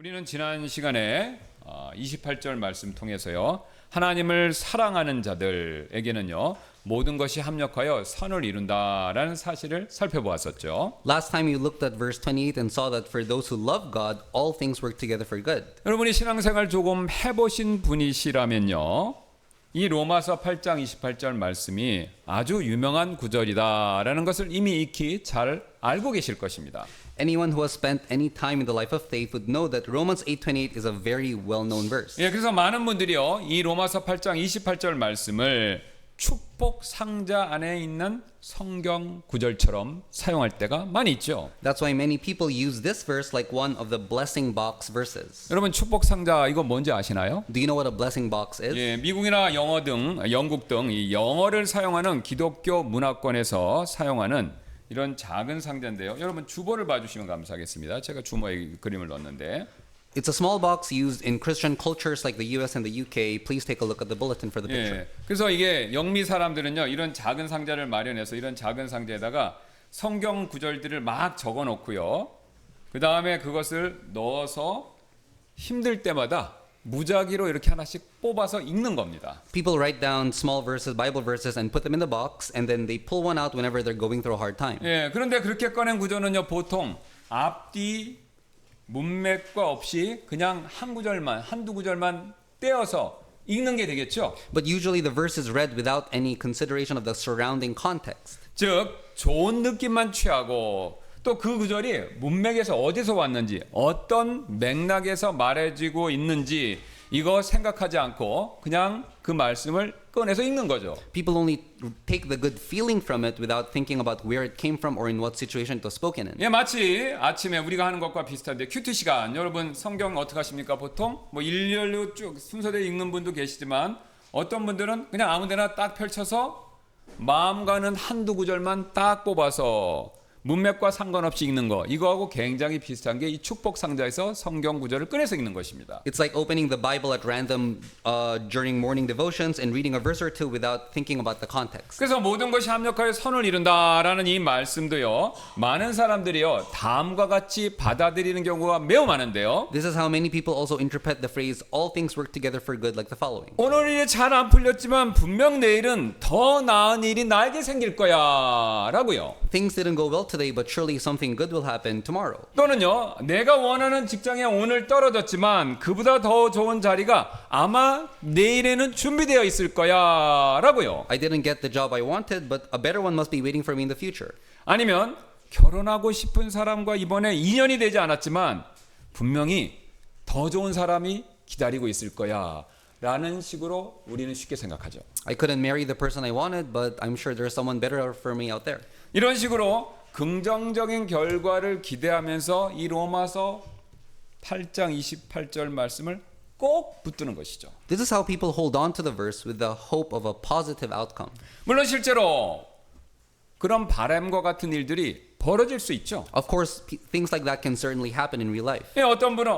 우리는 지난 시간에 28절 말씀 통해서요. 하나님을 사랑하는 자들에게는요. 모든 것이 합력하여 선을 이룬다라는 사실을 살펴보았었죠. Last time you looked at verse 28 and saw that for those who love God, all things work together for good. 여러분이 신앙생활 조금 해보신 분이시라면요. 이 로마서 8장 28절 말씀이 아주 유명한 구절이다라는 것을 이미 익히 잘 알고 계실 것입니다. Anyone who has spent any time in the life of faith would know that Romans 8:28 is a very well-known verse. 예, 그래서 많은 분들이요. 이 로마서 8장 28절 말씀을 축복 상자 안에 있는 성경 구절처럼 사용할 때가 많이 있죠. That's why many people use this verse like one of the blessing box verses. 여러분 축복 상자 이거 뭔지 아시나요? Do you know what a blessing box is? 예, 미국이나 영어 등 영국 등 이 영어를 사용하는 기독교 문화권에서 사용하는 이런 작은 상자인데요. 여러분 주보를 봐주시면 감사하겠습니다. 제가 주머니에 그림을 넣었는데 It's a small box used in Christian cultures like the US and the UK. Please take a look at the bulletin for the picture. 예, 그래서 이게 영미 사람들은요. 이런 작은 상자를 마련해서 이런 작은 상자에다가 성경 구절들을 막 적어놓고요. 그 다음에 그것을 넣어서 힘들 때마다 무작위로 이렇게 하나씩 뽑아서 읽는 겁니다. People write down small verses, Bible verses, and put them in the box, and then they pull one out whenever they're going through a hard time. 예, 그런데 그렇게 꺼낸 구조는요. 보통 앞뒤 문맥과 없이 그냥 한 구절만, 한두 구절만 떼어서 읽는 게 되겠죠. But usually the verse is read without any consideration of the surrounding context. 즉 좋은 느낌만 취하고 또 그 구절이 문맥에서 어디서 왔는지 어떤 맥락에서 말해지고 있는지 이거 생각하지 않고 그냥 그 말씀을 꺼내서 읽는 거죠. People only take the good feeling from it without thinking about where it came from or in what situation it was spoken in. 예, 마치 아침에 우리가 하는 것과 비슷한데 큐티 시간. 여러분 성경 어떻게 하십니까? 보통 뭐 일렬로 쭉 순서대로 읽는 분도 계시지만 어떤 분들은 그냥 아무데나 딱 펼쳐서 마음 가는 한두 구절만 딱 뽑아서 문맥과 상관없이 읽는 거 이거하고 굉장히 비슷한 게 이 축복 상자에서 성경 구절을 꺼내서 읽는 것입니다. It's like opening the Bible at random during morning devotions and reading a verse or two without thinking about the context. 그래서 모든 것이 합력하여 선을 이룬다라는 이 말씀도요. 많은 사람들이요. 다음과 같이 받아들이는 경우가 매우 많은데요. This is how many people also interpret the phrase all things work together for good like the following. 오늘 일이 잘 안 풀렸지만 분명 내일은 더 나은 일이 나에게 생길 거야 라고요. Things didn't go well today, but surely something good will happen tomorrow. 또는요. 내가 원하는 직장에 오늘 떨어졌지만 그보다 더 좋은 자리가 아마 내일에는 준비되어 있을 거야 라고요. I didn't get the job I wanted, but a better one must be waiting for me in the future. 아니면 결혼하고 싶은 사람과 이번에 인연이 되지 않았지만 분명히 더 좋은 사람이 기다리고 있을 거야 라는 식으로 우리는 쉽게 생각하죠. I couldn't marry the person I wanted, but I'm sure there's someone better for me out there. 이런 식으로 긍정적인 결과를 기대하면서 이 로마서 8장 28절 말씀을 꼭 붙드는 것이죠. This is how people hold on to the verse with the hope of a positive outcome. 물론 실제로 그런 바람과 같은 일들이 벌어질 수 있죠. Of course, things like that can certainly happen in real life. 예, 어떤 분은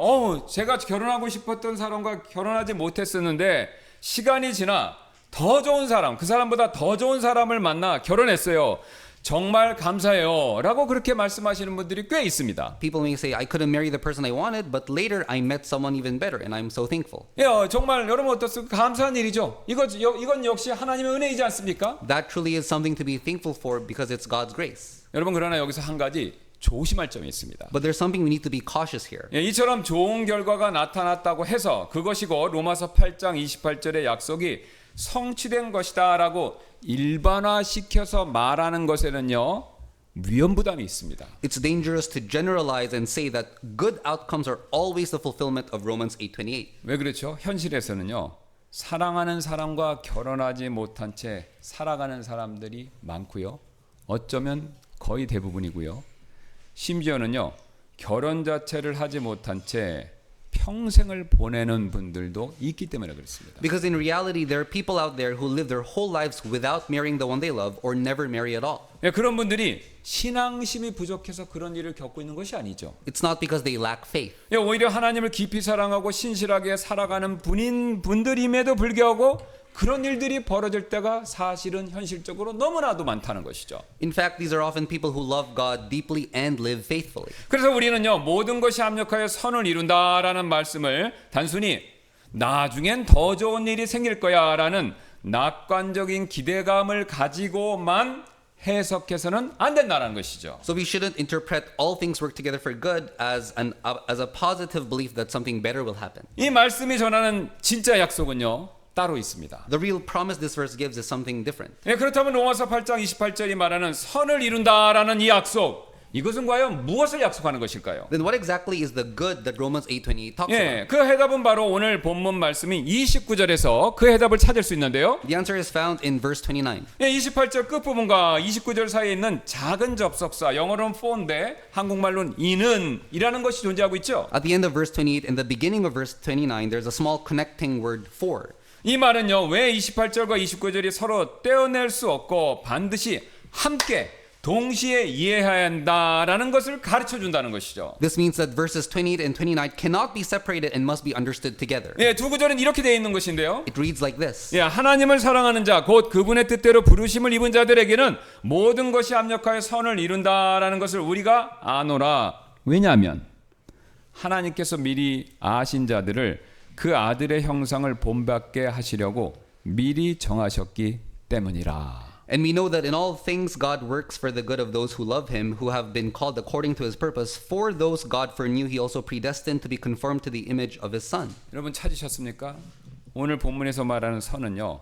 제가 결혼하고 싶었던 사람과 결혼하지 못했었는데 시간이 지나 더 좋은 사람, 그 사람보다 더 좋은 사람을 만나 결혼했어요. 정말 감사해요 라고 그렇게 말씀하시는 분들이 꽤 있습니다. People may say, I couldn't marry the person I wanted, but later I met someone even better, and I'm so thankful. 예, 정말 여러분 어떻습니까? 감사한 일이죠. 이건 역시 하나님의 은혜이지 않습니까? That truly is something to be thankful for because it's God's grace. 여러분 그러나 여기서 한 가지 조심할 점이 있습니다. But there's something we need to be cautious here. 예, 이처럼 좋은 결과가 나타났다고 해서 그것이고 로마서 8장 28절의 약속이 성취된 것이다 라고 일반화시켜서 말하는 것에는요 위험부담이 있습니다. It's dangerous to generalize and say that good outcomes are always the fulfillment of Romans 8:28. 왜 그렇죠? 현실에서는요 사랑하는 사람과 결혼하지 못한 채 살아가는 사람들이 많고요. 어쩌면 거의 대부분이고요. 심지어는요 결혼 자체를 하지 못한 채 평생을 보내는 분들도 있기 때문에 그렇습니다. Because in reality, there are people out there who live their whole lives without marrying the one they love or never marry at all. 예, 그런 분들이 신앙심이 부족해서 그런 일을 겪고 있는 것이 아니죠. It's not because they lack faith. 예, 오히려 하나님을 깊이 사랑하고 신실하게 살아가는 분들임에도 불구하고 그런 일들이 벌어질 때가 사실은 현실적으로 너무나도 많다는 것이죠. In fact, these are often people who love God deeply and live faithfully. 그래서 우리는요, 모든 것이 합력하여 선을 이룬다라는 말씀을 단순히 나중엔 더 좋은 일이 생길 거야라는 낙관적인 기대감을 가지고만 해석해서는 안 된다는 것이죠. So we shouldn't interpret all things work together for good as a positive belief that something better will happen. 이 말씀이 전하는 진짜 약속은요, 따로 있습니다. The real promise this verse gives is something different. 예, 그렇다면 로마서 8장 28절이 말하는 선을 이룬다라는 이 약속, 이것은 과연 무엇을 약속하는 것일까요? Then what exactly is the good that Romans 8:28 talks 예, about? 그 해답은 바로 오늘 본문 말씀인 29절에서 그 해답을 찾을 수 있는데요. The answer is found in verse 29. 예, 28절 끝부분과 29절 사이에 있는 작은 접속사, 영어로는 for인데 한국말로는 이는이라는 것이 존재하고 있죠. At the end of verse 28 and the beginning of verse 29, there's a small connecting word for. 이 말은요, 왜 28절과 29절이 서로 떼어낼 수 없고 반드시 함께 동시에 이해해야 한다라는 것을 가르쳐 준다는 것이죠. This means that verses 28 and 29 cannot be separated and must be understood together. 예, 두 구절은 이렇게 되어 있는 것인데요. It reads like this. 예, 하나님을 사랑하는 자, 곧 그분의 뜻대로 부르심을 입은 자들에게는 모든 것이 합력하여 선을 이룬다라는 것을 우리가 아노라. 왜냐하면 하나님께서 미리 아신 자들을 그 아들의 형상을 본받게 하시려고 미리 정하셨기 때문이라. And we know that in all things God works for the good of those who love him, who have been called according to his purpose. For those God foreknew, he also predestined to be conformed to the image of his son. 여러분 찾으셨습니까? 오늘 본문에서 말하는 선은요,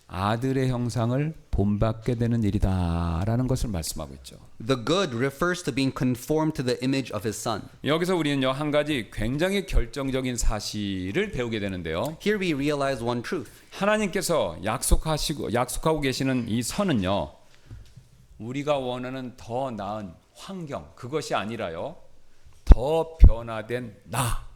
아들의 형상을 본받게 되는 일이다라는 것을 말씀하고 있죠. The good refers to being conformed to the image of his son. 여기서 우리는요, 한 가지 굉장히 결정적인 사실을 배우게 되는데요. Here we realize one truth. 하나님께서 약속하고 계시는 이 선은요, 우리가 원하는 더 나은 환경, 그것이 아니라요, 더 변화된 나,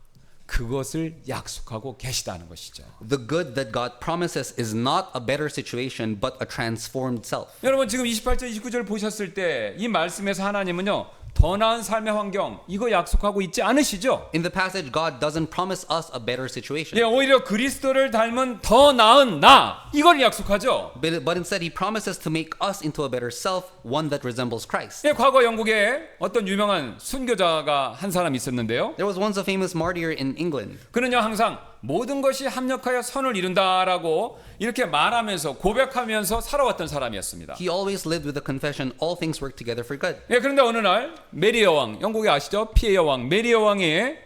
그것을 약속하고 계시다는 것이죠. The good that God promises is not a better situation, but a transformed self. 여러분 지금 28절, 29절 보셨을 때 이 말씀에서 하나님은요, 더 나은 삶의 환경, 이거 약속하고 있지 않으시죠? In the passage, God doesn't promise us a better situation. 예, 오히려 그리스도를 닮은 더 나은 나, 이걸 약속하죠. But instead, he promises to make us into a better self, one that resembles Christ. 예, 과거 영국에 어떤 유명한 순교자가 한 사람 있었는데요. There was once a famous martyr in England. 그는요, 항상 모든 것이 합력하여 선을 이룬다라고 이렇게 말하면서 고백하면서 살아왔던 사람이었습니다. He always lived with the confession, all things work together for good. 예, 그런데 어느 날 메리 여왕, 영국에 아시죠? 피해 여왕, 메리 여왕의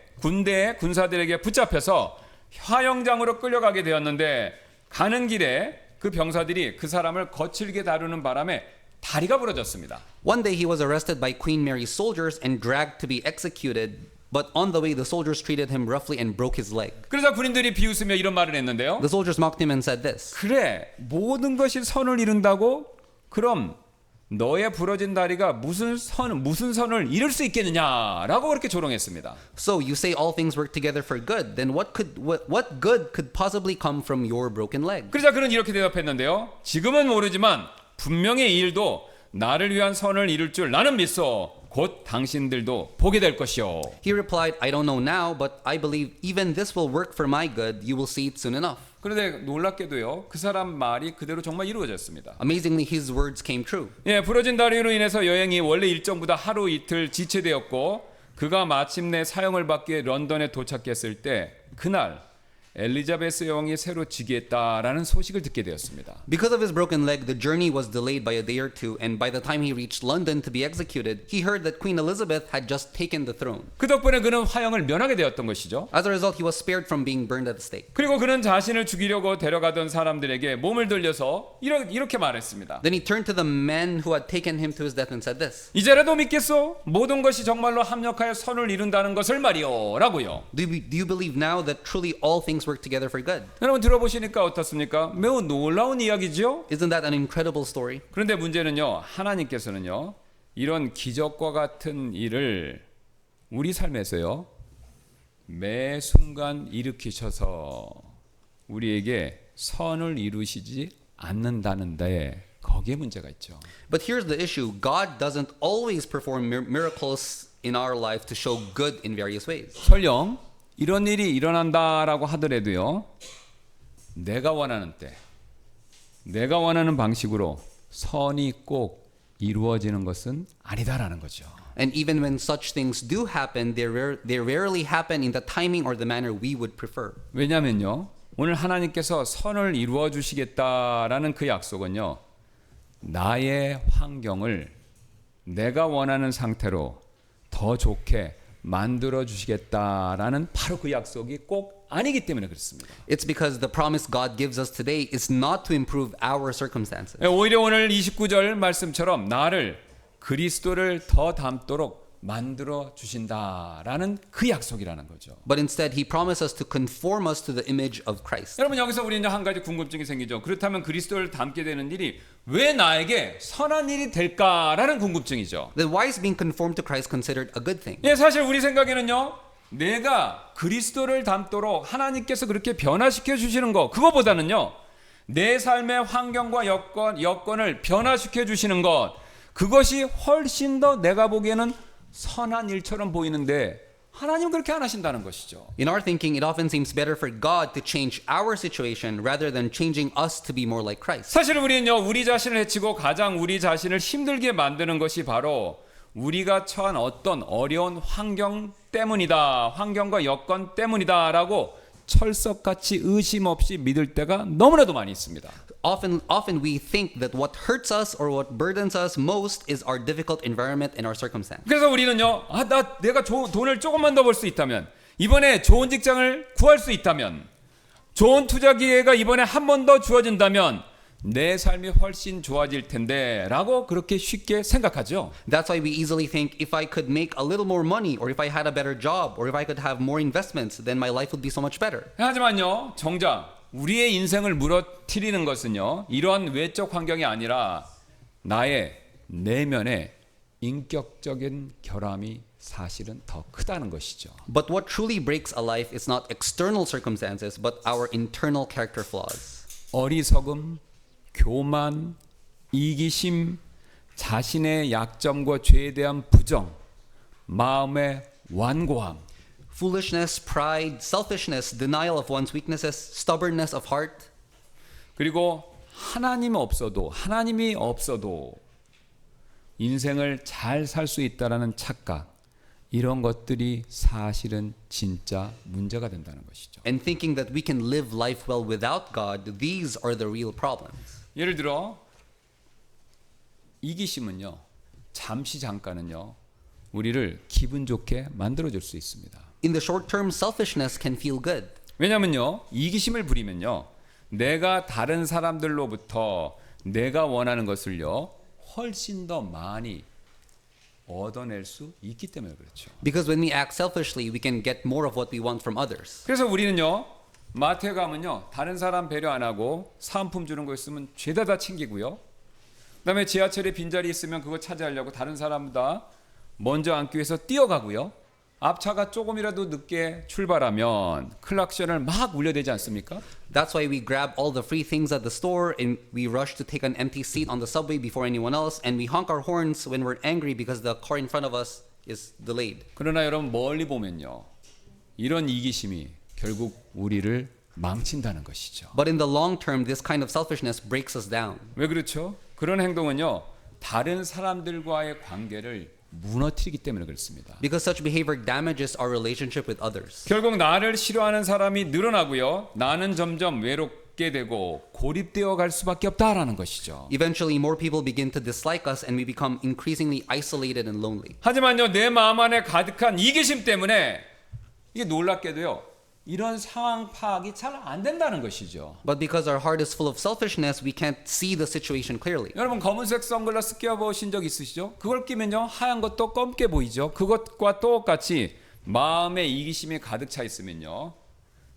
군사들에게 붙잡혀서 화형장으로 끌려가게 되었는데, 가는 길에 그 병사들이 그 사람을 거칠게 다루는 바람에 다리가 부러졌습니다. One day he was arrested by Queen Mary's soldiers and dragged to be executed. But on the way, the soldiers treated him roughly and broke his leg. 그래서 군인들이 비웃으며 이런 말을 했는데요. The soldiers mocked him and said this. 그래, 모든 것이 선을 이룬다고? 그럼 너의 부러진 다리가 무슨 선을 이룰 수 있겠느냐라고 그렇게 조롱했습니다. So you say all things work together for good. Then what good could possibly come from your broken leg? 그러자 그는 이렇게 대답했는데요. 지금은 모르지만 분명히 이 일도 나를 위한 선을 이룰 줄 나는 믿소. 곧 당신들도 보게 될 것이요. He replied, I don't know now, but I believe even this will work for my good. You will see it soon enough. 그런데 놀랍게도요, 그 사람 말이 그대로 정말 이루어졌습니다. Amazingly, his words came true. 예, 부러진 다리로 인해서 여행이 원래 일정보다 하루 이틀 지체되었고, 그가 마침내 사형을 받기 위해 런던에 도착했을 때 그날 엘리자베스 여왕이 새로 즉위했다라는 소식을 듣게 되었습니다. Because of his broken leg, the journey was delayed by a day or two, and by the time he reached London to be executed, he heard that Queen Elizabeth had just taken the throne. 그 덕분에 그는 화형을 면하게 되었던 것이죠. As a result, he was spared from being burned at the stake. 그리고 그는 자신을 죽이려고 데려가던 사람들에게 몸을 돌려서 이렇게 말했습니다. Then he turned to the men who had taken him to his death and said this. 이제라도 믿겠소? 모든 것이 정말로 합력하여 선을 이룬다는 것을 말이요. 라고요. Do you believe now that truly all things work together for good? 여러분 들어보시니까 어떻습니까? 매우 놀라운 이야기죠? Isn't that an incredible story? 그런데 문제는요, 하나님께서는요, 이런 기적과 같은 일을 우리 삶에서요, 매 순간 일으키셔서 우리에게 선을 이루시지 않는다는데 여기에 문제가 있죠. But here's the issue. God doesn't always perform miracles in our life to show good in various ways. 설령 이런 일이 일어난다라고 하더라도요. 내가 원하는 때, 내가 원하는 방식으로 선이 꼭 이루어지는 것은 아니다라는 거죠. And even when such things do happen, they rarely happen in the timing or the manner we would prefer. 왜냐면요. 오늘 하나님께서 선을 이루어 주시겠다라는 그 약속은요. 나의 환경을 내가 원하는 상태로 더 좋게 만들어 주시겠다라는 바로 그 약속이 꼭 아니기 때문에 그렇습니다. It's because the promise God gives us today is not to improve our circumstances. 오히려 오늘 29절 말씀처럼 나를 그리스도를 더 닮도록 만들어 주신다라는 그 약속이라는 거죠. But instead, He promises to conform us to the image of Christ. 여러분 여기서 우리는 한 가지 궁금증이 생기죠. 그렇다면 그리스도를 닮게 되는 일이 왜 나에게 선한 일이 될까라는 궁금증이죠. Then why is being conformed to Christ considered a good thing? 예, 사실 우리 생각에는요. 내가 그리스도를 닮도록 하나님께서 그렇게 변화시켜 주시는 거 그거보다는요. 내 삶의 환경과 여건을 변화시켜 주시는 것 그것이 훨씬 더 내가 보기에는 선한 일처럼 보이는데 하나님은 그렇게 안 하신다는 것이죠. In our thinking, it often seems better for God to change our situation rather than changing us to be more like Christ. 사실 우리는요. 우리 자신을 해치고 가장 우리 자신을 힘들게 만드는 것이 바로 우리가 처한 어떤 어려운 환경 때문이다. 환경과 여건 때문이다라고 철석같이 의심 없이 믿을 때가 너무나도 많이 있습니다. Often we think that what hurts us or what burdens us most is our difficult environment and our circumstance. 그래서 우리는요. 내가 돈을 조금만 더 벌 수 있다면 이번에 좋은 직장을 구할 수 있다면 좋은 투자 기회가 이번에 한 번 더 주어진다면 내 삶이 훨씬 좋아질 텐데 라고 그렇게 쉽게 생각하죠. That's why we easily think if I could make a little more money or if I had a better job or if I could have more investments then my life would be so much better. 하지만요. 정작 우리의 인생을 무너뜨리는 것은요. 이러한 외적 환경이 아니라 나의 내면의 인격적인 결함이 사실은 더 크다는 것이죠. But what truly breaks a life is not external circumstances but our internal character flaws. 어리석음, 교만, 이기심, 자신의 약점과 죄에 대한 부정, 마음의 완고함, Foolishness, pride, selfishness, denial of one's weaknesses, stubbornness of heart. 그리고 하나님이 없어도 인생을 잘 살 수 있다라는 착각, 이런 것들이 사실은 진짜 문제가 된다는 것이죠. And thinking that we can live life well without God, these are the real problems. 예를 들어 이기심은요. 잠깐은요. 우리를 기분 좋게 만들어줄 수 있습니다. In the short term, selfishness can feel good. 왜냐면요. 이기심을 부리면요. 내가 다른 사람들로부터 내가 원하는 것을요. 훨씬 더 많이 얻어낼 수 있기 때문에 그렇죠. Because when we act selfishly, we can get more of what we want from others. 그래서 우리는요. 마트에 가면요. 다른 사람 배려 안 하고 사은품 주는 거 있으면 죄다 다 챙기고요. 그다음에 지하철에 빈자리 있으면 그거 차지하려고 다른 사람보다 먼저 앉기 위해서 뛰어가고요. 앞차가 조금이라도 늦게 출발하면 클락션을 막 울려대지 않습니까? That's why we grab all the free things at the store and we rush to take an empty seat on the subway before anyone else and we honk our horns when we're angry because the car in front of us is delayed. 그러나 여러분 멀리 보면요. 이런 이기심이 결국 우리를 망친다는 것이죠. But in the long term, this kind of selfishness breaks us down. 왜 그렇죠? 그런 행동은요. 다른 사람들과의 관계를 무너뜨리기 때문에 그렇습니다. Because such behavior damages our relationship with others. 결국 나를 싫어하는 사람이 늘어나고요. 나는 점점 외롭게 되고 고립되어 갈 수밖에 없다라는 것이죠. Eventually, more people begin to dislike us and we become increasingly isolated and lonely. 하지만요. 내 마음 안에 가득한 이기심 때문에 이게 놀랍게도요. 이런 상황 파악이 잘 안 된다는 것이죠. But because our heart is full of selfishness, we can't see the situation clearly. 여러분 검은색 선글라스 껴보신 적 있으시죠? 그걸 끼면요 하얀 것도 검게 보이죠. 그것과 똑같이 마음에 이기심이 가득 차 있으면요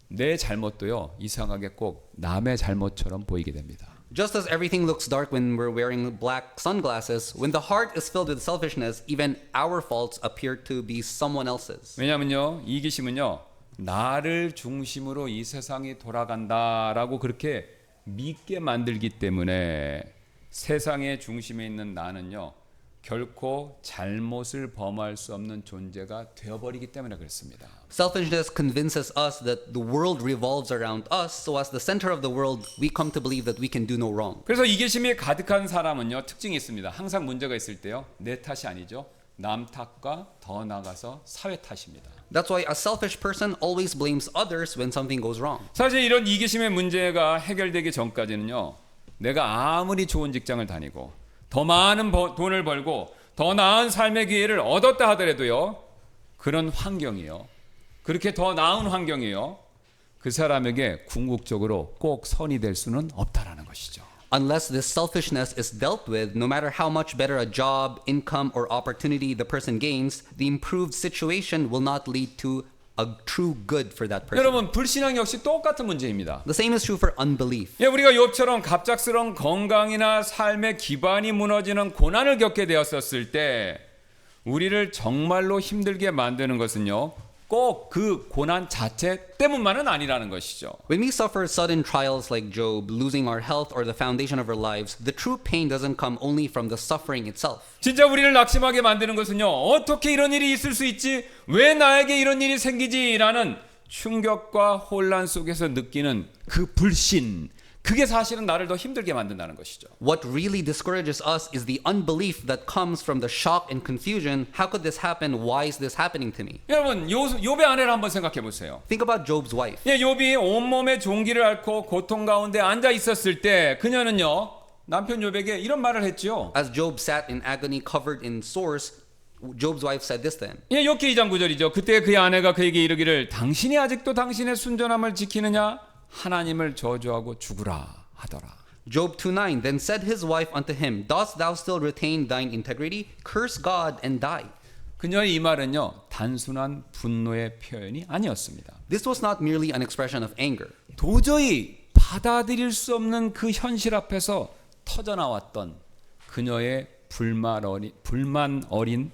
내 잘못도요 이상하게 꼭 남의 잘못처럼 보이게 됩니다. Just as everything looks dark when we're wearing black sunglasses, when the heart is filled with selfishness, even our faults appear to be someone else's. 왜냐하면요 이기심은요 나를 중심으로 이 세상이 돌아간다라고 그렇게 믿게 만들기 때문에 세상의 중심에 있는 나는요 결코 잘못을 범할 수 없는 존재가 되어버리기 때문에 그렇습니다. Selfishness convinces us that the world revolves around us, so as the center of the world, we come to believe that we can do no wrong. 그래서 이기심이 가득한 사람은요 특징이 있습니다. 항상 문제가 있을 때요 내 탓이 아니죠. 남 탓과 더 나아가서 사회 탓입니다. That's why a selfish person always blames others when something goes wrong. 사실 이런 이기심의 문제가 해결되기 전까지는요 내가 아무리 좋은 직장을 다니고 더 많은 돈을 벌고 더 나은 삶의 기회를 얻었다 하더라도요 그런 환경이요 그렇게 더 나은 환경이요 그 사람에게 궁극적으로 꼭 선이 될 수는 없다라는 것이죠. Unless this selfishness is dealt with, no matter how much better a job, income, or opportunity the person gains, the improved situation will not lead to a true good for that person. 여러분 불신앙 역시 똑같은 문제입니다. The same is true for unbelief. 예, 우리가 욥처럼 갑작스러운 건강이나 삶의 기반이 무너지는 고난을 겪게 되었었을 때 우리를 정말로 힘들게 만드는 것은요 꼭 그 고난 자체 때문만은 아니라는 것이죠. When we suffer sudden trials like Job, losing our health or the foundation of our lives, the true pain doesn't come only from the suffering itself. 진짜 우리를 낙심하게 만드는 것은요 어떻게 이런 일이 있을 수 있지? 왜 나에게 이런 일이 생기지? 라는 충격과 혼란 속에서 느끼는 그 불신, 그게 사실은 나를 더 힘들게 만든다는 것이죠. What really discourages us is the unbelief that comes from the shock and confusion. How could this happen? Why is this happening to me? 여러분 욥의 아내를 한번 생각해 보세요. Think about Job's wife. 예, 욥이 온몸에 종기를 앓고 고통 가운데 앉아 있었을 때 그녀는요 남편 욥에게 이런 말을 했죠. As Job sat in agony covered in sores, Job's wife said this then. 예, 욥기 2장 9절이죠. 그때 그의 아내가 그에게 이르기를 당신이 아직도 당신의 순전함을 지키느냐? 하나님을 저주하고 죽으라 하더라. Job 2:9 Then said his wife unto him, Dost thou still retain thine integrity? Curse God and die. 그녀의 이 말은요 단순한 분노의 표현이 아니었습니다. This was not merely an expression of anger. 도저히 받아들일 수 없는 그 현실 앞에서 터져나왔던 그녀의 불만 어린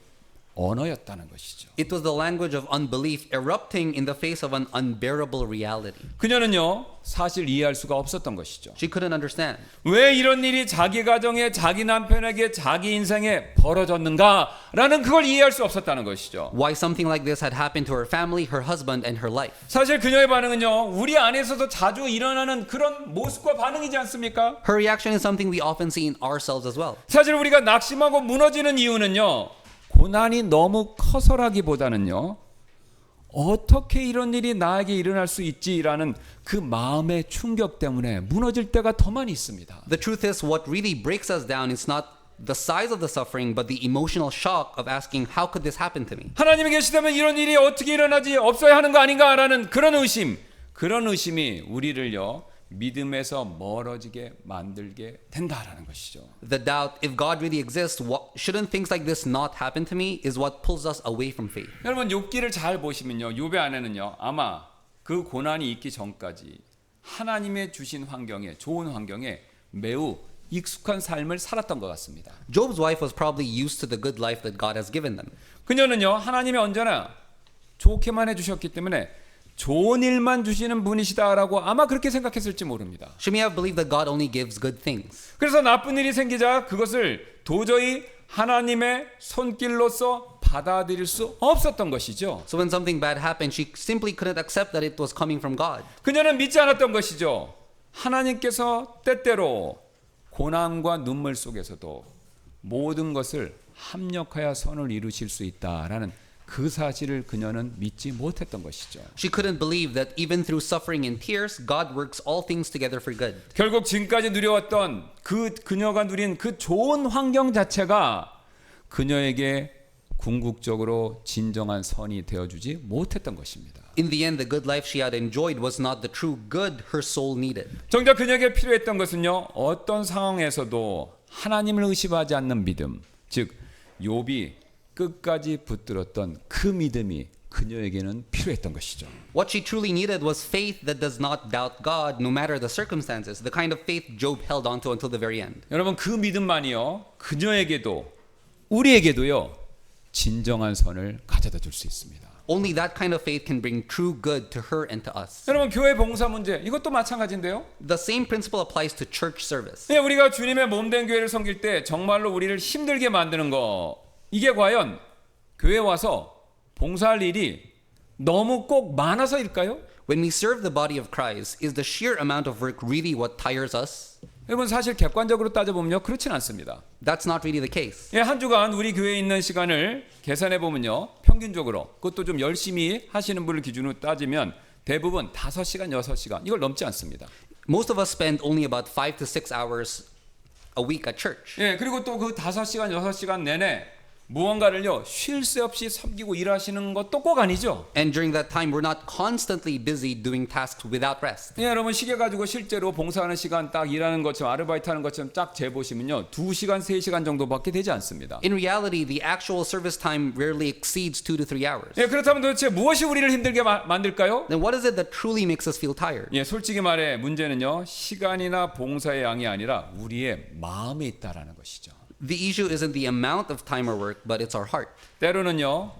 언어였다는 것이죠. It was the language of unbelief erupting in the face of an unbearable reality. 그녀는요 사실 이해할 수가 없었던 것이죠. She couldn't understand. 왜 이런 일이 자기 가정에 자기 남편에게 자기 인생에 벌어졌는가라는 그걸 이해할 수 없었다는 것이죠. Why something like this had happened to her family, her husband, and her life. 사실 그녀의 반응은요 우리 안에서도 자주 일어나는 그런 모습과 반응이지 않습니까? Her reaction is something we often see in ourselves as well. 사실 우리가 낙심하고 무너지는 이유는요 고난이 너무 커서라기보다는요 어떻게 이런 일이 나에게 일어날 수 있지라는 그 마음의 충격 때문에 무너질 때가 더 많이 있습니다. The truth is, what really breaks us down is not the size of the suffering, but the emotional shock of asking, how could this happen to me? 하나님이 계시다면 이런 일이 어떻게 일어나지 없어야 하는 거 아닌가라는 그런 의심이 우리를요 믿음에서 멀어지게 만들게 된다라는 것이죠. The doubt, if God really exists, shouldn't things like this not happen to me, is what pulls us away from faith. 여러분 욥기를 잘 보시면요 욥의 아내는요 아마 그 고난이 있기 전까지 하나님의 주신 환경에 좋은 환경에 매우 익숙한 삶을 살았던 것 같습니다. Job's wife was probably used to the good life that God has given them. 그녀는요 하나님이 언제나 좋게만 해주셨기 때문에 좋은 일만 주시는 분이시다라고 아마 그렇게 생각했을지 모릅니다. She may have believed that God only gives good things. 그래서 나쁜 일이 생기자 그것을 도저히 하나님의 손길로서 받아들일 수 없었던 것이죠. So when something bad happened, she simply couldn't accept that it was coming from God. 그녀는 믿지 않았던 것이죠. 하나님께서 때때로 고난과 눈물 속에서도 모든 것을 합력하여 선을 이루실 수 있다라는 그 사실을 그녀는 믿지 못했던 것이죠. She couldn't believe that even through suffering and tears, God works all things together for good. 결국 지금까지 누려왔던 그녀가 누린 그 좋은 환경 자체가 그녀에게 궁극적으로 진정한 선이 되어주지 못했던 것입니다. In the end, the good life she had enjoyed was not the true good her soul needed. 정작 그녀에게 필요했던 것은요 어떤 상황에서도 하나님을 의심하지 않는 믿음, 즉 욥이 끝까지 붙들었던 그 믿음이 그녀에게는 필요했던 것이죠. What she truly needed was faith that does not doubt God no matter the circumstances, the kind of faith Job held on to until the very end. 여러분 그 믿음만이요 그녀에게도 우리에게도요 진정한 선을 가져다 줄 수 있습니다. Only that kind of faith can bring true good to her and to us. 여러분 교회 봉사 문제 이것도 마찬가지인데요. The same principle applies to church service. 예, 우리가 주님의 몸된 교회를 섬길 때 정말로 우리를 힘들게 만드는 거 이게 과연 교회 와서 봉사할 일이 너무 꼭 많아서일까요? When we serve the body of Christ, is the sheer amount of work really what tires us? 여러분 사실 객관적으로 따져보면요 그렇진 않습니다. That's not really the case. 예, 한 주간 우리 교회에 있는 시간을 계산해 보면요 평균적으로 그것도 좀 열심히 하시는 분을 기준으로 따지면 대부분 5시간, 6시간 이걸 넘지 않습니다. Most of us spend only about 5 to 6 hours a week at church. 예, 그리고 또 그 5시간, 6시간 내내 무언가를요 쉴 새 없이 섬기고 일하시는 것도 꼭 아니죠. And during that time, we're not constantly busy doing tasks without rest. 예, 여러분 시계 가지고 실제로 봉사하는 시간 딱 일하는 것처럼 아르바이트 하는 것처럼 딱 재보시면요 2시간, 3시간 정도밖에 되지 않습니다. In reality, the actual service time rarely exceeds 2 to 3 hours. 예, 그렇다면 도대체 무엇이 우리를 힘들게 만들까요? Then what is it that truly makes us feel tired? 예, 솔직히 말해 문제는요 시간이나 봉사의 양이 아니라 우리의 마음에 있다라는 것이죠. The issue isn't the amount of time or work, but it's our heart. 때로는요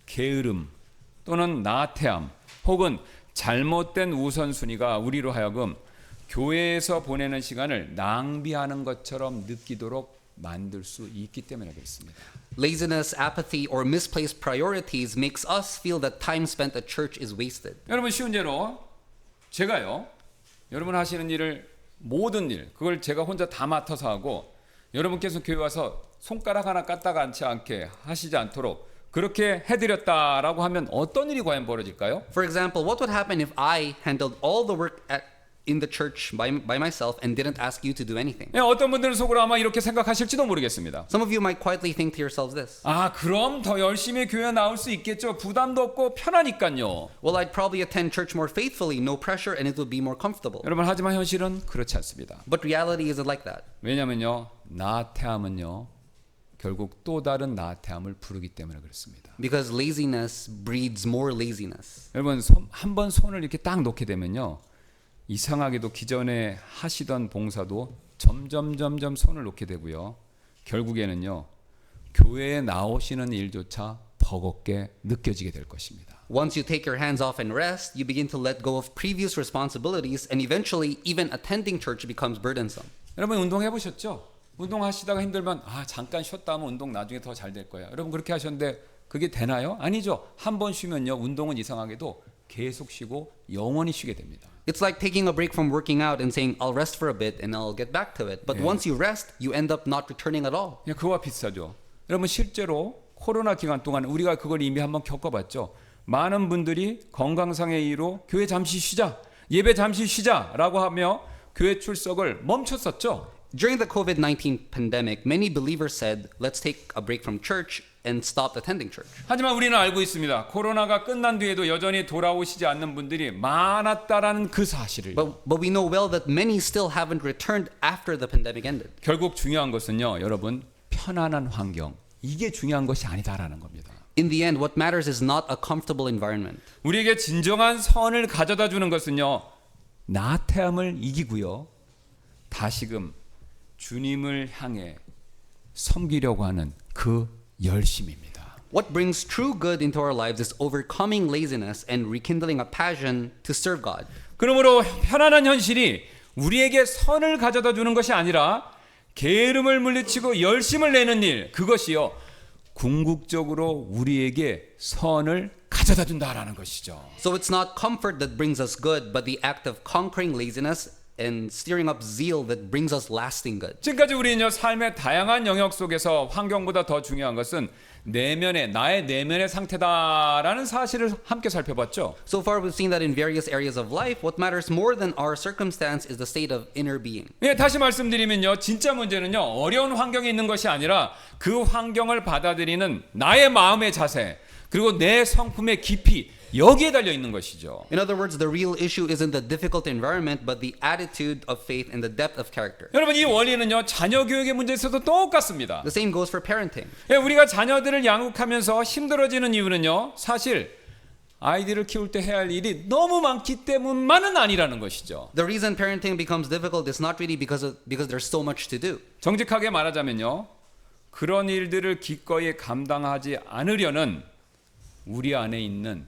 게으름 또는 나태함 혹은 잘못된 우선순위가 우리로 하여금 교회에서 보내는 시간을 낭비하는 것처럼 느끼도록 만들 수 있기 때문에 그렇습니다. Laziness, apathy, or misplaced priorities makes us feel that time spent at church is wasted. 여러분 쉬운 예로 제가요 여러분 하시는 일을 모든 일 그걸 제가 혼자 다 맡아서 하고 여러분께서 교회 와서 손가락 하나 까딱 앉지 않게 하시지 않도록 그렇게 해드렸다라고 하면 어떤 일이 과연 벌어질까요? For example, what would happen if I handled all the work in the church by myself and didn't ask you to do anything? 예, 어떤 분들은 속으로 아마 이렇게 생각하실지도 모르겠습니다. Some of you might quietly think to yourselves this. 아 그럼 더 열심히 교회 나올 수 있겠죠. 부담도 없고 편하니까요. Well, I'd probably attend church more faithfully, no pressure, and it would be more comfortable. 여러분 하지만 현실은 그렇지 않습니다. But reality isn't like that. 왜냐면요 나태함은요 결국 또 다른 나태함을 부르기 때문에 그렇습니다. Because laziness breeds more laziness. 여러분 한번 손을 이렇게 딱 놓게 되면요 이상하게도 기존에 하시던 봉사도 점점 손을 놓게 되고요 결국에는요 교회에 나오시는 일조차 버겁게 느껴지게 될 것입니다. Once you take your hands off and rest, you begin to let go of previous responsibilities, and eventually, even attending church becomes burdensome. 여러분 운동해 보셨죠? 운동하시다가 힘들면 아 잠깐 쉬었다 하면 운동 나중에 더 잘 될 거야. 여러분 그렇게 하셨는데 그게 되나요? 아니죠. 한 번 쉬면요 운동은 이상하게도 계속 쉬고 영원히 쉬게 됩니다. It's like taking a break from working out and saying, I'll rest for a bit and I'll get back to it. But Yeah. once you rest, you end up not returning at all. 예, 그와 비슷하죠. 여러분 실제로 코로나 기간 동안 우리가 그걸 이미 한번 겪어봤죠. 많은 분들이 건강상의 이유로 교회 잠시 쉬자, 예배 잠시 쉬자라고 하며 교회 출석을 멈췄었죠. During the COVID-19 pandemic, many believers said, let's take a break from church and stop attending church. 하지만 우리는 알고 있습니다. 코로나가 끝난 뒤에도 여전히 돌아오시지 않는 분들이 많았다라는 그 사실을. But we know well that many still haven't returned after the pandemic ended. 결국 중요한 것은요, 여러분 편안한 환경 이게 중요한 것이 아니다라는 겁니다. In the end, what matters is not a comfortable environment. 우리에게 진정한 선을 가져다 주는 것은요, 나태함을 이기고요, 다시금 주님을 향해 섬기려고 하는 그 열심입니다. What brings true good into our lives is overcoming laziness and rekindling a passion to serve God. 그러므로 편안한 현실이 우리에게 선을 가져다 주는 것이 아니라 게으름을 물리치고 열심을 내는 일, 그것이요 궁극적으로 우리에게 선을 가져다 준다라는 것이죠. So it's not comfort that brings us good, but the act of conquering laziness and stirring up zeal that brings us lasting good. 지금까지 우리는요 삶의 다양한 영역 속에서 환경보다 더 중요한 것은 나의 내면의 상태다라는 사실을 함께 살펴봤죠. So far, we've seen that in various areas of life, what matters more than our circumstance is the state of inner being. 예, 다시 말씀드리면요 진짜 문제는요 어려운 환경에 있는 것이 아니라 그 환경을 받아들이는 나의 마음의 자세 그리고 내 성품의 깊이 여기에 달려 있는 것이죠. In other words, the real issue isn't the difficult environment, but the attitude of faith and the depth of character. 여러분 이 원리는요 자녀 교육의 문제에서도 똑같습니다. The same goes for parenting. 예, 우리가 자녀들을 양육하면서 힘들어지는 이유는요 사실 아이들을 키울 때 해야 할 일이 너무 많기 때문만은 아니라는 것이죠. The reason parenting becomes difficult is not really because there's so much to do. 정직하게 말하자면요 그런 일들을 기꺼이 감당하지 않으려는 우리 안에 있는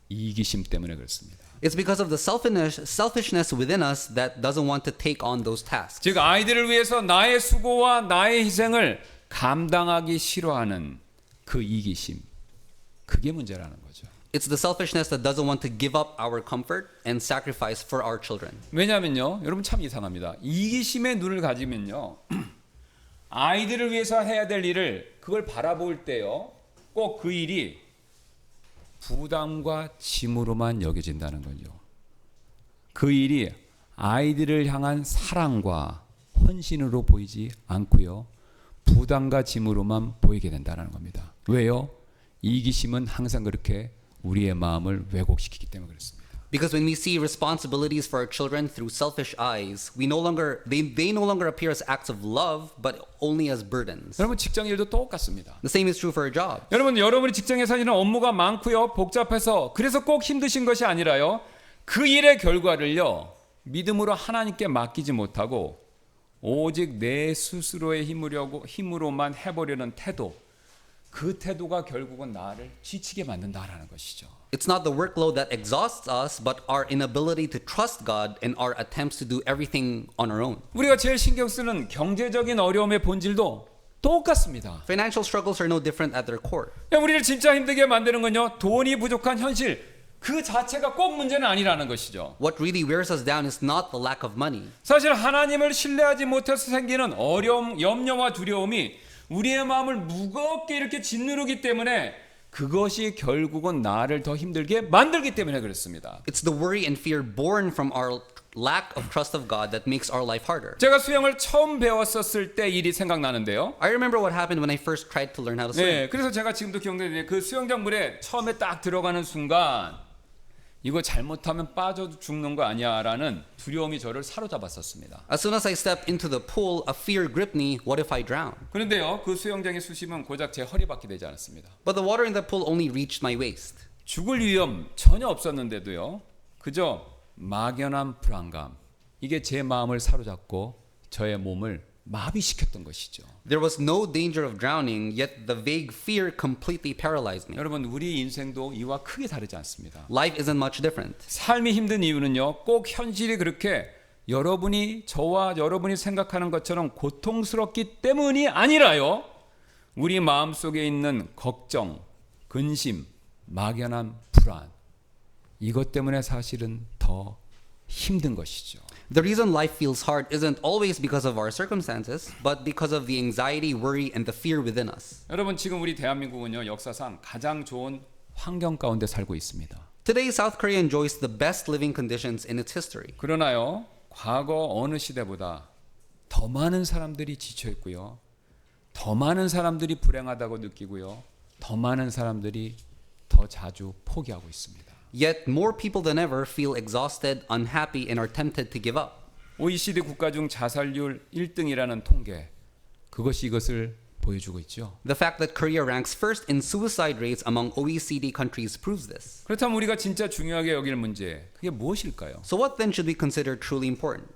이기심 때문에 그렇습니다. It's because of the selfishness within us that doesn't want to take on those tasks. 즉 아이들을 위해서 나의 수고와 나의 희생을 감당하기 싫어하는 그 이기심, 그게 문제라는 거죠. It's the selfishness that doesn't want to give up our comfort and sacrifice for our children. 왜냐하면요, 여러분 참 이상합니다. 이기심의 눈을 가지면요, 아이들을 위해서 해야 될 일을 그걸 바라볼 때요, 꼭 그 일이 부담과 짐으로만 여겨진다는 거죠. 그 일이 아이들을 향한 사랑과 헌신으로 보이지 않고요, 부담과 짐으로만 보이게 된다는 겁니다. 왜요? 이기심은 항상 그렇게 우리의 마음을 왜곡시키기 때문에 그렇습니다. Because when we see responsibilities for our children through selfish eyes, they no longer appear as acts of love, but only as burdens. 여러분 직장 일도 똑같습니다. The same is true for our job. 여러분이 직장에서 하시는 업무가 많고요, 복잡해서 그래서 꼭 힘드신 것이 아니라요, 그 일의 결과를요 믿음으로 하나님께 맡기지 못하고 오직 내 스스로의 힘으로만 해보려는 태도, 그 태도가 결국은 나를 지치게 만든다라는 것이죠. It's not the workload that exhausts us, but our inability to trust God and our attempts to do everything on our own. 우리가 제일 신경 쓰는 경제적인 어려움의 본질도 똑같습니다. Financial struggles are no different at their core. 우리를 진짜 힘들게 만드는 건요, 돈이 부족한 현실 그 자체가 꼭 문제는 아니라는 것이죠. What really wears us down is not the lack of money. 사실 하나님을 신뢰하지 못해서 생기는 어려움, 염려와 두려움이 우리의 마음을 무겁게 이렇게 짓누르기 때문에 그것이 결국은 나를 더 힘들게 만들기 때문에 그렇습니다. It's the worry and fear born from our lack of trust of God that makes our life harder. 제가 수영을 처음 배웠었을 때 일이 생각나는데요. I remember what happened when I first tried to learn how to swim. 네, 그래서 제가 지금도 기억나는데 그 수영장 물에 처음에 딱 들어가는 순간 이거 잘못하면 빠져 죽는 거 아니야라는 두려움이 저를 사로잡았었습니다. As soon as I stepped into the pool, a fear gripped me. What if I drown? 그런데요, 그 수영장의 수심은 고작 제 허리밖에 되지 않았습니다. But the water in the pool only reached my waist. 죽을 위험 전혀 없었는데도요, 그저 막연한 불안감, 이게 제 마음을 사로잡고 저의 몸을 마비시켰던 것이죠. There was no danger of drowning, yet the vague fear completely paralyzed me. 여러분, 우리 인생도 이와 크게 다르지 않습니다. Life isn't much different. 삶이 힘든 이유는요, 꼭 현실이 그렇게 저와 여러분이 생각하는 것처럼 고통스럽기 때문이 아니라요, 우리 마음속에 있는 걱정, 근심, 막연한 불안, 이것 때문에 사실은 더 힘든 것이죠. The reason life feels hard isn't always because of our circumstances, but because of the anxiety, worry, and the fear within us. 여러분, 지금 우리 대한민국은요, 역사상 가장 좋은 환경 가운데 살고 있습니다. Today, South Korea enjoys the best living conditions in its history. 그러나요, 과거 어느 시대보다 더 많은 사람들이 지쳐 있고요, 더 많은 사람들이 불행하다고 느끼고요, 더 많은 사람들이 더 자주 포기하고 있습니다. Yet more people than ever feel exhausted, unhappy, and are tempted to give up. OECD 국가 중 자살률 1등이라는 통계, 그것이 이것을 보여주고 있죠. The fact that Korea ranks first in suicide rates among OECD countries proves this. 그렇다면 우리가 진짜 중요하게 여길 문제, 그게 무엇일까요? So what then should we consider truly important?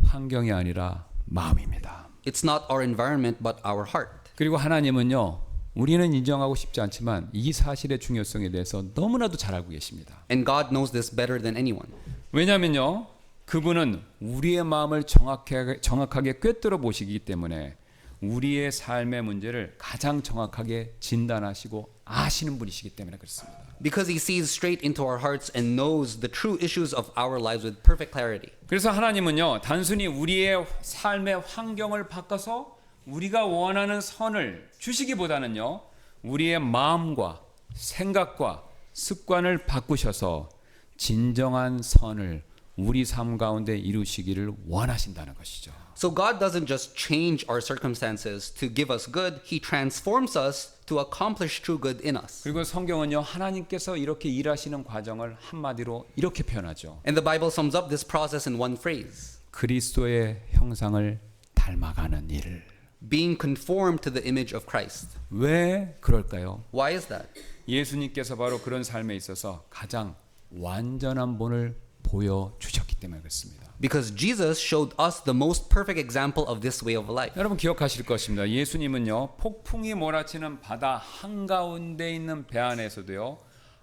환경이 아니라 마음입니다. It's not our environment but our heart. 그리고 하나님은요, 우리는 인정하고 싶지 않지만 이 사실의 중요성에 대해서 너무나도 잘 알고 계십니다. And God knows this better than anyone. 왜냐하면요, 그분은 우리의 마음을 정확하게 꿰뚫어 보시기 때문에 우리의 삶의 문제를 가장 정확하게 진단하시고 아시는 분이시기 때문에 그렇습니다. Because He sees straight into our hearts and knows the true issues of our lives with perfect clarity. 그래서 하나님은요, 단순히 우리의 삶의 환경을 바꿔서 우리가 원하는 선을 주시기보다는요, 우리의 마음과 생각과 습관을 바꾸셔서 진정한 선을 우리 삶 가운데 이루시기를 원하신다는 것이죠. So God doesn't just change our circumstances to give us good, He transforms us to accomplish true good in us. 그리고 성경은요, 하나님께서 이렇게 일하시는 과정을 한마디로 이렇게 표현하죠. And the Bible sums up this process in one phrase. 그리스도의 형상을 닮아가는 일. Being conformed to the image of Christ. 왜 그럴까요? Why is that? 예수님께서 바로 그런 삶에 있어서 가장 완전한 본을 보여주셨기 때문에 그렇습니다. Because Jesus showed us the most perfect example of this way of life. 여러분 기억하실 것입니다. 예수님은요, 폭풍이 몰아치는 바다 한가운데 있는 배 안에서도요,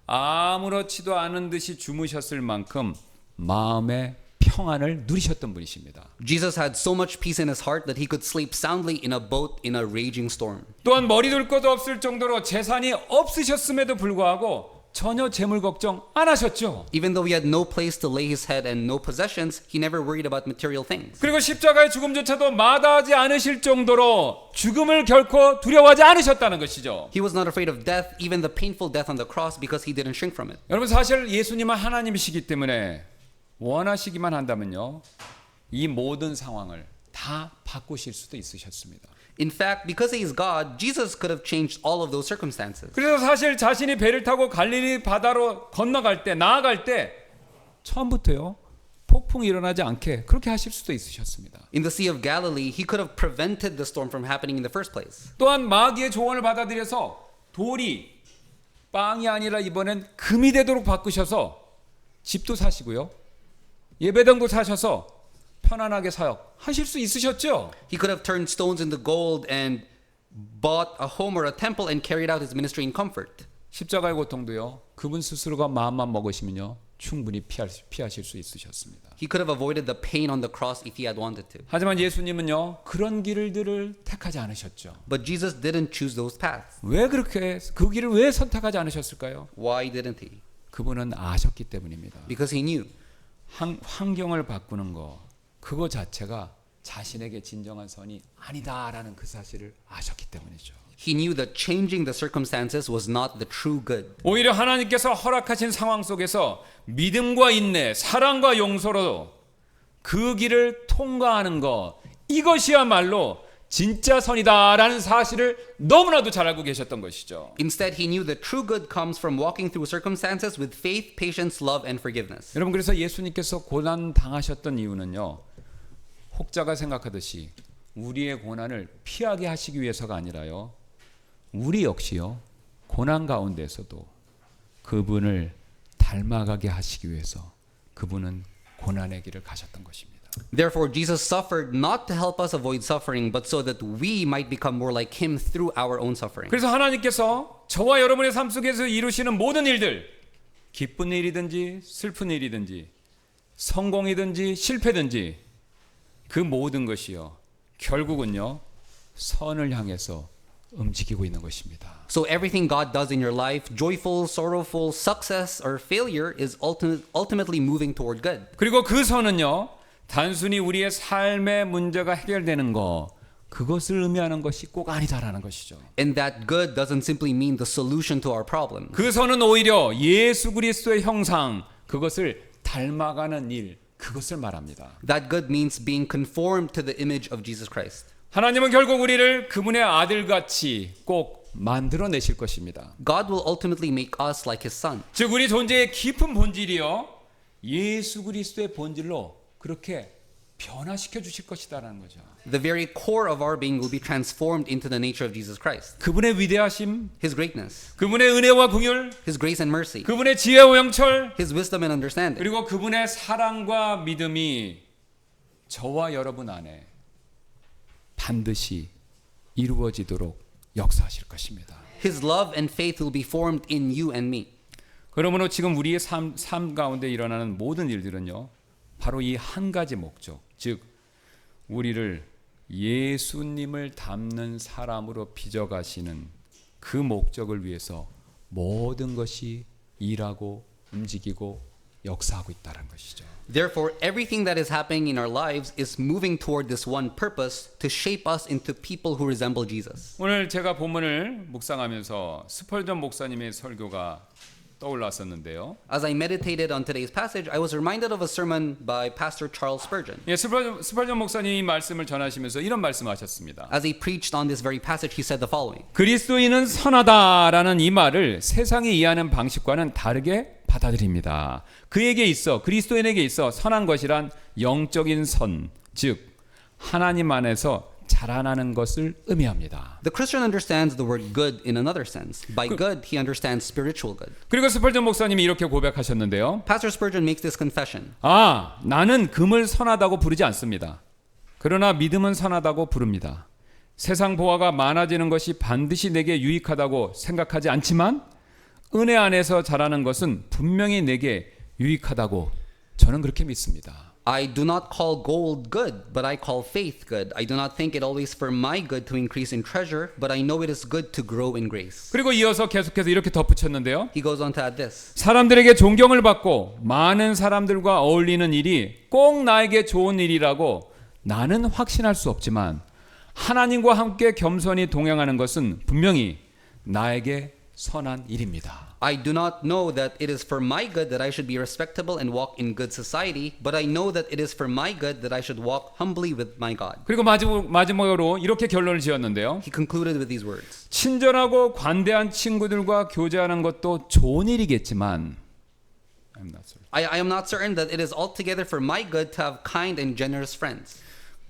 아무렇지도 않은 듯이 주무셨을 만큼 마음의 평안을 누리셨던 분이십니다. Jesus had so much peace in his heart that he could sleep soundly in a boat in a raging storm. 또한 머리 둘 것도 없을 정도로 재산이 없으셨음에도 불구하고 전혀 재물 걱정 안 하셨죠. Even though he had no place to lay his head and no possessions, he never worried about material things. 그리고 십자가의 죽음조차도 마다하지 않으실 정도로 죽음을 결코 두려워하지 않으셨다는 것이죠. He was not afraid of death, even the painful death on the cross, because he didn't shrink from it. 여러분 사실 예수님은 하나님이시기 때문에 원하시기만 한다면요. 이 모든 상황을 다 바꾸실 수도 있으셨습니다. In fact, because he is God, Jesus could have changed all of those circumstances. 그래서 사실 자신이 배를 타고 갈릴리 바다로 건너갈 때 나아갈 때 처음부터요. 폭풍이 일어나지 않게 그렇게 하실 수도 있으셨습니다. In the Sea of Galilee, he could have prevented the storm from happening in the first place. 또한 마귀의 조언을 받아들여서 돌이 빵이 아니라 이번엔 금이 되도록 바꾸셔서 집도 사시고요. 예배당도 사셔서 편안하게 사역하실 수 있으셨죠? He could have turned stones into gold and bought a home or a temple and carried out his ministry in comfort. 십자가의 고통도요. 그분 스스로가 마음만 먹으시면요. 충분히 피하실 수 있으셨습니다. He could have avoided the pain on the cross if he had wanted to. 하지만 예수님은요. 그런 길들을 택하지 않으셨죠. But Jesus didn't choose those paths. 왜 그렇게 그 길을 왜 선택하지 않으셨을까요? Why didn't he? 그분은 아셨기 때문입니다. Because he knew. 환경을 바꾸는 거 그거 자체가 자신에게 진정한 선이 아니다라는 그 사실을 아셨기 때문이죠. He knew that changing the circumstances was not the true good. 오히려 하나님께서 허락하신 상황 속에서 믿음과 인내, 사랑과 용서로 그 길을 통과하는 것 이것이야말로 진짜 선이다라는 사실을 너무나도 잘 알고 계셨던 것이죠. Instead, he knew that true good comes from walking through circumstances with faith, patience, love, and forgiveness. 여러분 그래서 예수님께서 고난 당하셨던 이유는요. 혹자가 생각하듯이 우리의 고난을 피하게 하시기 위해서가 아니라요. 우리 역시요. 고난 가운데서도 그분을 닮아가게 하시기 위해서 그분은 고난의 길을 가셨던 것입니다. Therefore, Jesus suffered not to help us avoid suffering, but so that we might become more like him through our own suffering. 그래서 하나님께서 저와 여러분의 삶 속에서 이루시는 모든 일들, 기쁜 일이든지 슬픈 일이든지 성공이든지 실패든지 그 모든 것이요. 결국은요. 선을 향해서 움직이고 있는 것입니다. So everything God does in your life, joyful, sorrowful, success, or failure, is ultimately moving toward good. 그리고 그 선은요. 단순히 우리의 삶의 문제가 해결되는 거 그것을 의미하는 것이 꼭 아니다라는 것이죠. And that good doesn't simply mean the solution to our problem. 그 선은 오히려 예수 그리스도의 형상 그것을 닮아가는 일 그것을 말합니다. That good means being conformed to the image of Jesus Christ. 하나님은 결국 우리를 그분의 아들같이 꼭 만들어내실 것입니다. God will ultimately make us like his son. 즉 우리 존재의 깊은 본질이요. 예수 그리스도의 본질로 그렇게 변화시켜 주실 것이다라는 거죠. The very core of our being will be transformed into the nature of Jesus Christ. 그분의 위대하심, His greatness, 그분의 은혜와 긍휼, his grace and mercy, 그분의 지혜와 영철, his wisdom and understanding, 그리고 그분의 사랑과 믿음이 저와 여러분 안에 반드시 이루어지도록 역사하실 것입니다. his love and faith will be formed in you and me. 그러므로 지금 우리의 삶 가운데 일어나는 모든 일들은요. 바로 이 한 가지 목적, 즉 우리를 예수님을 닮는 사람으로 빚어가시는 그 목적을 위해서 모든 것이 일하고 움직이고 역사하고 있다는 것이죠. Therefore, everything that is happening in our lives is moving toward this one purpose to shape us into people who resemble Jesus. 오늘 제가 본문을 묵상하면서 스펄전 목사님의 설교가 떠올랐었는데요. As I meditated on today's passage, I was reminded of a sermon by Pastor Charles Spurgeon. 예, 스펄전 목사님이 말씀을 전하시면서 이런 말씀하셨습니다. As he preached on this very passage, he said the following. 그리스도인은 선하다라는 이 말을 세상이 이해하는 방식과는 다르게 받아들입니다. 그리스도인에게 있어 선한 것이란 영적인 선, 즉 하나님 안에서 자라나는 것을 의미합니다. The Christian understands the word good in another sense. By good, he understands spiritual good. 그리고 스펄전 목사님이 이렇게 고백하셨는데요. Pastor Spurgeon makes this confession. 나는 금을 선하다고 부르지 않습니다. 그러나 믿음은 선하다고 부릅니다. 세상 보화가 많아지는 것이 반드시 내게 유익하다고 생각하지 않지만 은혜 안에서 자라는 것은 분명히 내게 유익하다고 저는 그렇게 믿습니다. I do not call gold good, but I call faith good. I do not think it always for my good to increase in treasure, but I know it is good to grow in grace. 그리고 이어서 계속해서 이렇게 덧붙였는데요. He goes on to add this. 사람들에게 존경을 받고 많은 사람들과 어울리는 일이 꼭 나에게 좋은 일이라고 나는 확신할 수 없지만 하나님과 함께 겸손히 동행하는 것은 분명히 나에게 선한 일입니다. I do not know that it is for my good that I should be respectable and walk in good society, but I know that it is for my good that I should walk humbly with my God. 그리고 마지막으로 이렇게 결론을 지었는데요. He concluded with these words. 친절하고 관대한 친구들과 교제하는 것도 좋은 일이겠지만 I'm not certain. I am not certain that it is altogether for my good to have kind and generous friends.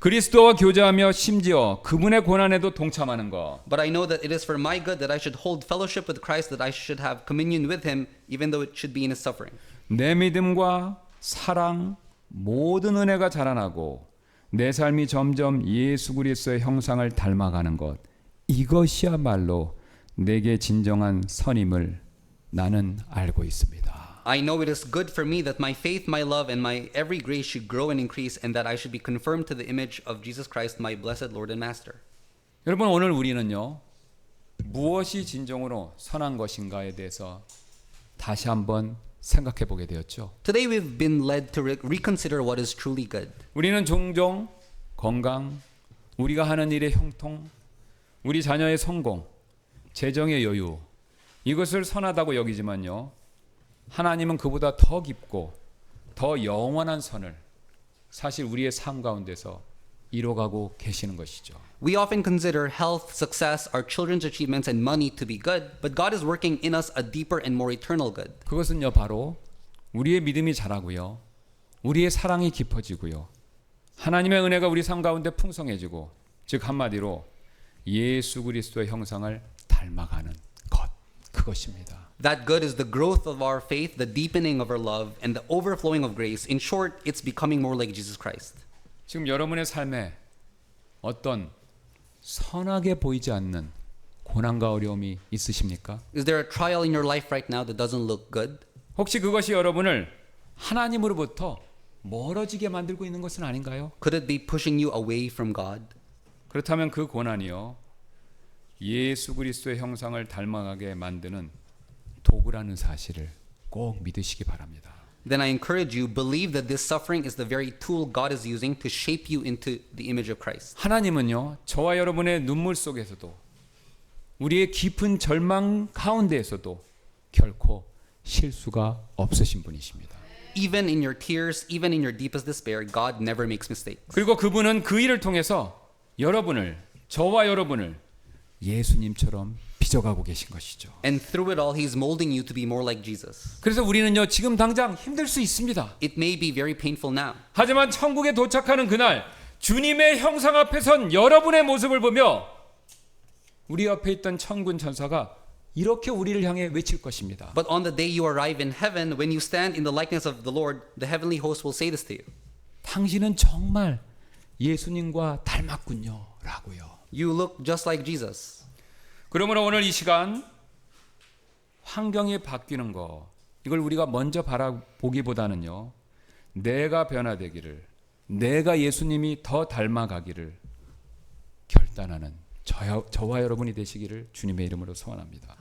그리스도와 교제하며 심지어 그분의 고난에도 동참하는 것. But I know that it is for my good that I should hold fellowship with Christ, that I should have communion with him, even though it should be in his suffering. 내 믿음과 사랑 모든 은혜가 자라나고 내 삶이 점점 예수 그리스도의 형상을 닮아가는 것. 이것이야말로 내게 진정한 선임을 나는 알고 있습니다. I know it is good for me that my faith, my love, and my every grace should grow and increase, and that I should be confirmed to the image of Jesus Christ, my blessed Lord and Master. 여러분 오늘 우리는요. 무엇이 진정으로 선한 것인가에 대해서 다시 한번 생각해 보게 되었죠. Today we've been led to reconsider what is truly good. 우리는 종종 건강, 우리가 하는 일의 형통, 우리 자녀의 성공, 재정의 여유 이것을 선하다고 여기지만요. 하나님은 그보다 더 깊고 더 영원한 선을 사실 우리의 삶 가운데서 이뤄가고 계시는 것이죠. We often consider health, success, our children's achievements, and money to be good, but God is working in us a deeper and more eternal good. 그것은요 바로 우리의 믿음이 자라고요. 우리의 사랑이 깊어지고요. 하나님의 은혜가 우리 삶 가운데 풍성해지고 즉 한마디로 예수 그리스도의 형상을 닮아가는 것 그것입니다. That good is the growth of our faith, the deepening of our love, and the overflowing of grace. In short, it's becoming more like Jesus Christ. 지금 여러분의 삶에 어떤 선하게 보이지 않는 고난과 어려움이 있으십니까? Is there a trial in your life right now that doesn't look good? 혹시 그것이 여러분을 하나님으로부터 멀어지게 만들고 있는 것은 아닌가요? Could it be pushing you away from God? 그렇다면 그 고난이요. 예수 그리스도의 형상을 닮아가게 만드는 도구라는 사실을 꼭 믿으시기 바랍니다. Then I encourage you, believe that this suffering is the very tool God is using to shape you into the image of Christ. 하나님은요. 저와 여러분의 눈물 속에서도 우리의 깊은 절망 가운데에서도 결코 실수가 없으신 분이십니다. Even in your tears, even in your deepest despair, God never makes mistakes. 그리고 그분은 그 일을 통해서 여러분을 저와 여러분을 예수님처럼 빚어가고 계신 것이죠. And through it all, He's molding you to be more like Jesus. 그래서 우리는요 지금 당장 힘들 수 있습니다. It may be very painful now. 하지만 천국에 도착하는 그날 주님의 형상 앞에 선 여러분의 모습을 보며 우리 옆에 있던 천군 천사가 이렇게 우리를 향해 외칠 것입니다. But on the day you arrive in heaven, when you stand in the likeness of the Lord, the heavenly host will say this to you. 당신은 정말 예수님과 닮았군요 라고요. You look just like Jesus. 그러므로 오늘 이 시간 환경이 바뀌는 거 이걸 우리가 먼저 바라보기보다는요. 내가 변화되기를 내가 예수님이 더 닮아가기를 결단하는 저와 여러분이 되시기를 주님의 이름으로 소원합니다.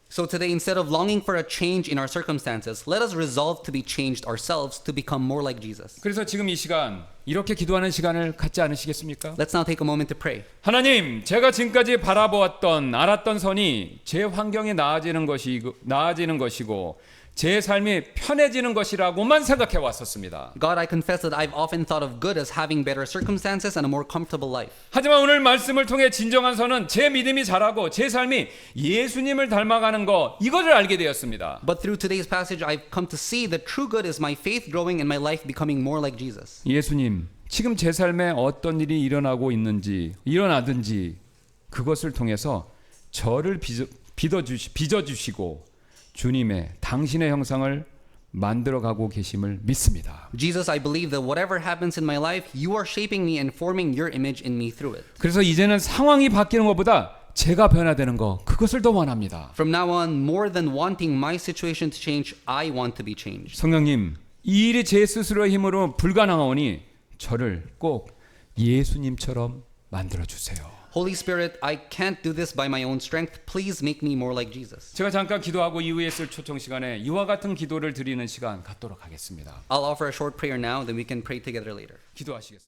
So today, instead of longing for a change in our circumstances, let us resolve to be changed ourselves to become more like Jesus. 그래서 지금 이 시간 이렇게 기도하는 시간을 갖지 않으시겠습니까? Let's now take a moment to pray. 하나님, 제가 지금까지 바라보았던 알았던 선이 제 환경이 나아지는 것이고 제 삶이 편해지는 것이라고만 생각해 왔었습니다. God, I confess that I've often thought of good as having better circumstances and a more comfortable life. 하지만 오늘 말씀을 통해 진정한 선은 제 믿음이 자라고 제 삶이 예수님을 닮아가는 것 이것을 알게 되었습니다. But through today's passage, I've come to see that true good is my faith growing and my life becoming more like Jesus. 예수님, 지금 제 삶에 어떤 일이 일어나든지 그것을 통해서 저를 빚어주시고 주님의 당신의 형상을 만들어가고 계심을 믿습니다. Jesus, I believe that whatever happens in my life, you are shaping me and forming your image in me through it. 그래서 이제는 상황이 바뀌는 것보다 제가 변화되는 거 그것을 더 원합니다. From now on, more than wanting my situation to change, I want to be changed. 성령님, 이 일이 제 스스로의 힘으로 불가능하오니 저를 꼭 예수님처럼 만들어 주세요. Holy Spirit, I can't do this by my own strength. Please make me more like Jesus. 제가 잠깐 기도하고 이후에 쓸 초청 시간에 이와 같은 기도를 드리는 시간 갖도록 하겠습니다. I'll offer a short prayer now, then we can pray together later. 기도하시겠습니다.